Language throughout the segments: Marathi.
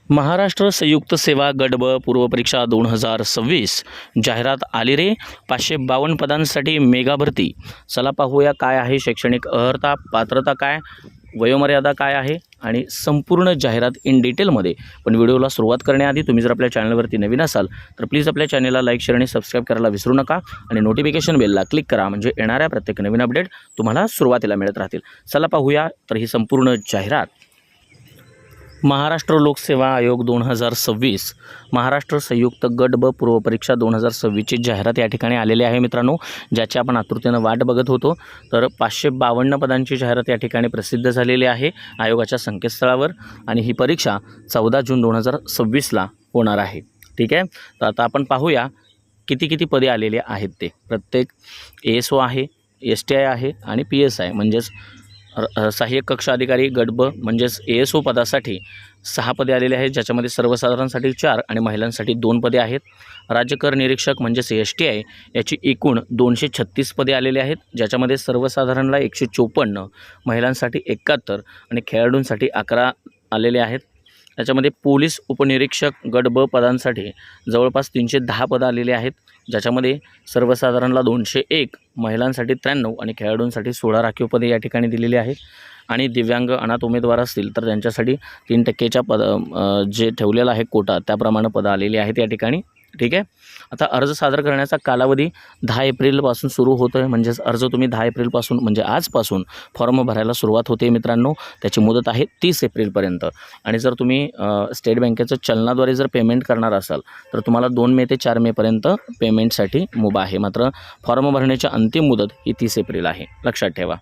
महाराष्ट्र संयुक्त सेवा गट ब पूर्वपरीक्षा 2026 जाहिरात आली रे. 552 पदांसाठी मेगा भरती. चला पाहूया काय आहे शैक्षणिक अर्हता, पात्रता काय, वयोमर्यादा काय आहे आणि संपूर्ण जाहिरात इन डिटेलमध्ये. पण व्हिडिओला सुरुवात करण्याआधी तुम्ही जर आपल्या चॅनलवरती नवीन असाल तर प्लीज आपल्या चॅनलला लाईक, शेअर आणि सबस्क्राईब करायला विसरू नका आणि नोटिफिकेशन बेलला क्लिक करा, म्हणजे येणाऱ्या प्रत्येक नवीन अपडेट तुम्हाला सुरुवातीला मिळत राहतील. चला पाहूया तर ही संपूर्ण जाहिरात. महाराष्ट्र लोकसेवा आयोग 2026 महाराष्ट्र संयुक्त गट ब पूर्वपरीक्षा 2026ची जाहिरात या ठिकाणी आलेली आहे मित्रांनो, ज्याची आपण आतुरतेनं वाट बघत होतो. तर 552 पदांची जाहिरात या ठिकाणी प्रसिद्ध झालेली आहे आयोगाच्या संकेतस्थळावर आणि ही परीक्षा 14 जून 2026ला होणार आहे. ठीक आहे, तर आता आपण पाहूया किती पदे आलेले आहेत ते. प्रत्येक ASO आहे, STI आहे आणि PSI म्हणजेच सहाय्यक कक्ष अधिकारी गट ब म्हणजेच ASO पदासाठी 6 पदे आलेले आहेत, ज्याच्यामध्ये सर्वसाधारणसाठी 4 आणि महिलांसाठी 2 पदे आहेत. राज्यकर निरीक्षक म्हणजेच STI याची एकूण 236 पदे आलेली आहेत, ज्याच्यामध्ये सर्वसाधारणला 154, महिलांसाठी 71 आणि खेळाडूंसाठी 11 आलेले आहेत. त्याच्यामध्ये पोलीस उपनिरीक्षक गट ब पदांसाठी जवळपास 310 पदं आलेली आहेत, ज्याच्यामध्ये सर्वसाधारणला 201, महिलांसाठी 93 आणि खेळाडूंसाठी 16 राखीव पदे या ठिकाणी दिलेली आहेत. आणि दिव्यांग अनाथ उमेदवार असतील तर त्यांच्यासाठी 3% जे ठेवलेलं आहे कोटा त्याप्रमाणे पदं आलेली आहेत या ठिकाणी. ठीक आहे, आता अर्ज सादर करण्याचा कालावधी 10 एप्रिलपासून सुरू होतो आहे, म्हणजेच अर्ज तुम्ही 10 एप्रिलपासून म्हणजे आजपासून फॉर्म भरायला सुरुवात होते मित्रांनो. त्याची मुदत आहे 30 एप्रिलपर्यंत. आणि जर तुम्ही स्टेट बँकेचं चलनाद्वारे जर पेमेंट करणार असाल तर तुम्हाला 2 मे ते 4 मेपर्यंत पेमेंटसाठी मुभा आहे. मात्र फॉर्म भरण्याची अंतिम मुदत ही 30 एप्रिल आहे, लक्षात ठेवा.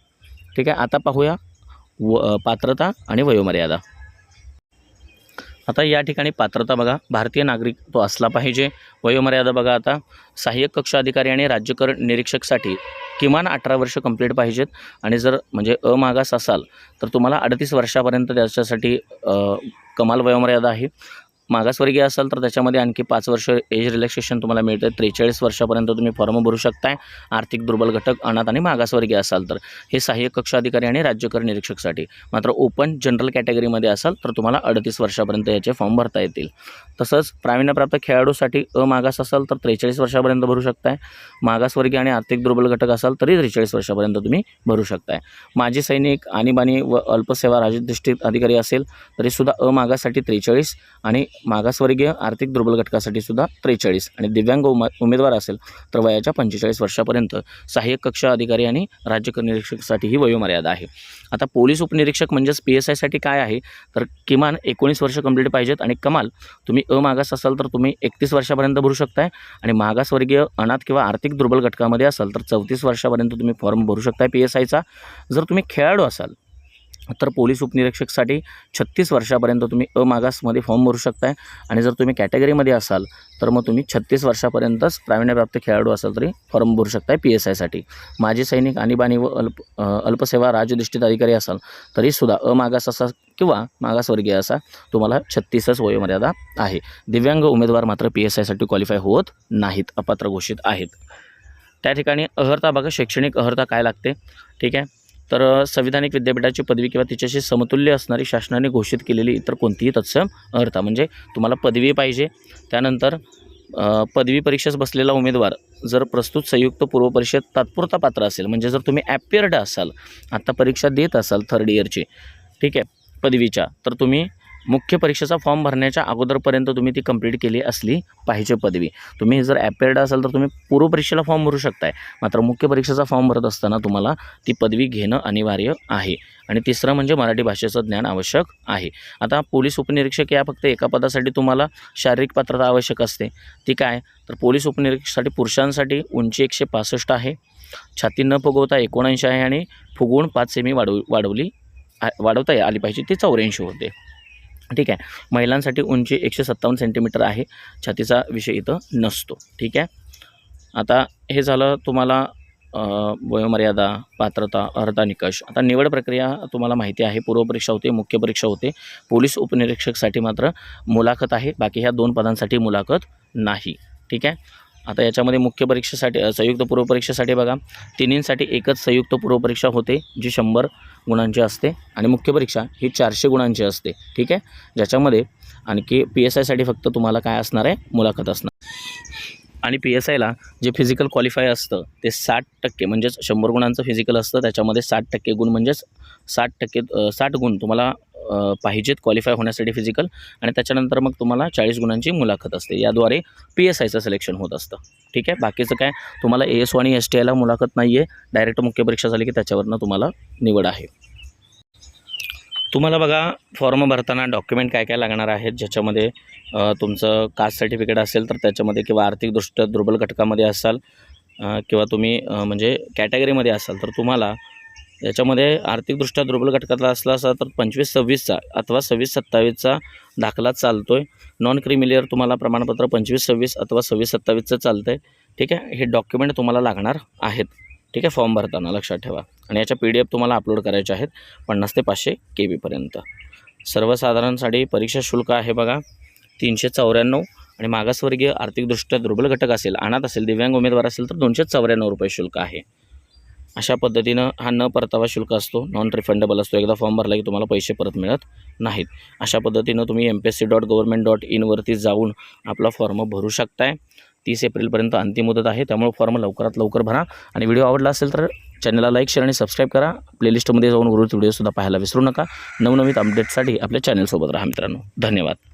ठीक आहे, आता पाहूया पात्रता आणि वयोमर्यादा. आता या ठिकाणी पात्रता बघा, भारतीय नागरिक तो असला पाहिजे. वयोमर्यादा बघा, आता सहाय्यक कक्ष अधिकारी आणि राज्यकर निरीक्षकसाठी किमान 18 वर्ष कंप्लीट पाहिजेत. आणि जर म्हणजे अमागास असाल तर तुम्हाला 38 वर्षापर्यंत त्याच्यासाठी कमाल वयोमर्यादा आहे. मागासवर्गीय असाल तर त्याच्यामध्ये आणखी 5 वर्ष एज रिलॅक्सेशन तुम्हाला मिळतं. 43 वर्षापर्यंत तुम्ही फॉर्म भरू शकताय. आर्थिक दुर्बल घटक, अनाथ आणि मागासवर्गीय असाल तर हे सहाय्यक कक्ष अधिकारी आणि राज्यकर निरीक्षकसाठी. मात्र ओपन जनरल कॅटेगरीमध्ये असाल तर तुम्हाला 38 वर्षापर्यंत याचे फॉर्म भरता येतील. तसंच प्रावीण्यप्राप्त खेळाडूसाठी अमागास असाल तर 43 वर्षापर्यंत भरू शकताय. मागासवर्गीय आणि आर्थिक दुर्बल घटक असाल तरी 43 वर्षापर्यंत तुम्ही भरू शकताय. माजी सैनिक, आणीबाणी व अल्पसेवा राजधिष्ठित अधिकारी असेल तरीसुद्धा अमागाससाठी 43 आणि मागासवर्गीय आर्थिक दुर्बल घटकासाठी सुद्धा 43 आणि दिव्यांग उमेदवार असेल तर वयाच्या 45 वर्षापर्यंत सहाय्यक कक्ष अधिकारी आणि राज्यकर निरीक्षकसाठी ही वयोमर्यादा आहे. आता पोलीस उपनिरीक्षक म्हणजेच PSI साठी काय आहे तर किमान 19 वर्ष कंप्लीट पाहिजेत आणि कमाल तुम्ही अमागास असाल तर तुम्ही 31 वर्षापर्यंत भरू शकताय. आणि मागासवर्गीय, अनाथ किंवा आर्थिक दुर्बल घटकामध्ये असाल तर 34 वर्षापर्यंत तुम्ही फॉर्म भरू शकताय PSIचा. जर तुम्ही खेळाडू असाल तर पोलीस उपनिरीक्षकसाठी 36 वर्षापर्यंत तुम्ही अमागासमध्ये फॉर्म भरू शकताय. आणि जर तुम्ही कॅटेगरीमध्ये असाल तर मग तुम्ही 36 वर्षापर्यंतच प्रावीण्यप्राप्त खेळाडू असाल तरी फॉर्म भरू शकताय PSI साठी. माजी सैनिक, आणीबाणी व अल्पसेवा राजधिष्ठित अधिकारी असाल तरीसुद्धा अमागास असा किंवा मागासवर्गीय असा तुम्हाला 36च वयोमर्यादा आहे. दिव्यांग उमेदवार मात्र PSI साठी क्वालिफाय होत नाहीत, अपात्र घोषित आहेत. त्या ठिकाणी अर्हता बघा, शैक्षणिक अर्हता काय लागते. ठीक आहे, तर संविधानिक विद्यापीठाची पदवी किंवा तिच्याशी समतुल्य असणारी शासनाने घोषित केलेली इतर कोणतीही तत्सम अर्हता, म्हणजे तुम्हाला पदवी पाहिजे. त्यानंतर पदवी परीक्षेस बसलेला उमेदवार जर प्रस्तुत संयुक्त पूर्वपरीक्षेत तात्पुरता पात्र असेल, म्हणजे जर तुम्ही ॲपियर्ड असाल, आत्ता परीक्षा देत असाल 3rd इयरची, ठीक आहे, पदवीच्या, तर तुम्ही मुख्य परीक्षेचा फॉर्म भरण्याच्या अगोदरपर्यंत तुम्ही ती कंप्लीट केली असली पाहिजे पदवी. तुम्ही जर ॲपियर्ड असाल तर तुम्ही पूर्वपरीक्षेला फॉर्म भरू शकताय, मात्र मुख्य परीक्षेचा फॉर्म भरत असताना तुम्हाला ती पदवी घेणं अनिवार्य आहे. आणि तिसरं म्हणजे मराठी भाषेचं ज्ञान आवश्यक आहे. आता पोलीस उपनिरीक्षक या फक्त एका पदासाठी तुम्हाला शारीरिक पात्रता आवश्यक असते. ती काय तर पोलीस उपनिरीक्षकसाठी पुरुषांसाठी उंची 165 आहे, छाती न फुगवता 79 आहे आणि फुगवून 5 सेमी वाढवता आली पाहिजे, ती 84 होते. ठीक आहे, महिलांसाठी उंची 157 सेंटीमीटर आहे, छातीचा विषय इथं नसतो. ठीक आहे, आता हे झालं तुम्हाला वयोमर्यादा, पात्रता, अर्हता, निकष. आता निवड प्रक्रिया तुम्हाला माहिती आहे, पूर्वपरीक्षा होते, मुख्य परीक्षा होते. पोलीस उपनिरीक्षकसाठी मात्र मुलाखत आहे, बाकी ह्या 2 पदांसाठी मुलाखत नाही. ठीक आहे, आता याच्यामध्ये मुख्य परीक्षेसाठी संयुक्त पूर्वपरीक्षेसाठी बघा, तिन्हींसाठी एकच संयुक्त पूर्वपरीक्षा होते जी 100 गुणांची असते आणि मुख्य परीक्षा ही 400 गुणांची असते. ठीक आहे, ज्याच्यामध्ये आणखी PSIसाठी फक्त तुम्हाला काय असणार आहे, मुलाखत असणार. आणि PSIला जे फिजिकल क्वालिफाय असतं ते 60% म्हणजेच 100 गुणांचं फिजिकल असतं, त्याच्यामध्ये 60% गुण म्हणजेच 60 गुण तुम्हाला पाहिजेत क्वालिफाय होण्यासाठी फिजिकल, आणि त्याच्यानंतर मग तुम्हाला 40 गुणांची मुलाखत असते. याद्वारे PSIचं सिलेक्शन होत असतं. ठीक आहे. बाकीचं काय तुम्हाला ASO आणि STIला मुलाखत नाही आहे, डायरेक्ट मुख्य परीक्षा झाली की त्याच्यावरनं तुम्हाला निवड आहे. तुम्हाला बघा फॉर्म भरताना डॉक्युमेंट काय काय लागणार आहेत, ज्याच्यामध्ये तुमचं कास्ट सर्टिफिकेट असेल तर त्याच्यामध्ये, किंवा आर्थिकदृष्ट्या दुर्बल घटकामध्ये असाल किंवा तुम्ही म्हणजे कॅटेगरीमध्ये असाल तर तुम्हाला याच्यामध्ये आर्थिकदृष्ट्या दुर्बल घटकातला असला तर 25-26चा अथवा 26-27चा दाखला चालतो आहे. नॉन क्रिमिलियर तुम्हाला प्रमाणपत्र 25-26 अथवा 26-27चं चालतं आहे. ठीक आहे. हे डॉक्युमेंट तुम्हाला लागणार आहेत. ठीक आहे, फॉर्म भरताना लक्षात ठेवा. आणि याच्या PDF तुम्हाला अपलोड करायचे आहेत 50 ते 500 KB. सर्वसाधारणसाठी परीक्षा शुल्क आहे बघा 394, आणि मागासवर्गीय आर्थिकदृष्ट्या दुर्बल घटक असेल, अनाथ असेल, दिव्यांग उमेदवार असेल तर 294 रुपये शुल्क आहे. अशा पद्धतीनं हा न परतावा शुल्क असतो, नॉन रिफंडेबल असतो. एकदा फॉर्म भरला की तुम्हाला पैसे परत मिळत नाहीत. अशा पद्धतीनं तुम्ही mpsc.government.in वरती जाऊन आपला फॉर्म भरू शकताय. 30 एप्रिलपर्यंत अंतिम मुदत आहे, त्यामुळे फॉर्म लवकरात लवकर भरा. आणि व्हिडिओ आवडला असेल तर चॅनलला लाईक, शेअर आणि सबस्क्राईब करा. प्लेलिस्टमध्ये जाऊन उर्वरित व्हिडिओसुद्धा पाहायला विसरू नका. नवनवीन अपडेट्ससाठी आपल्या चॅनलसोबत राहा मित्रांनो. धन्यवाद.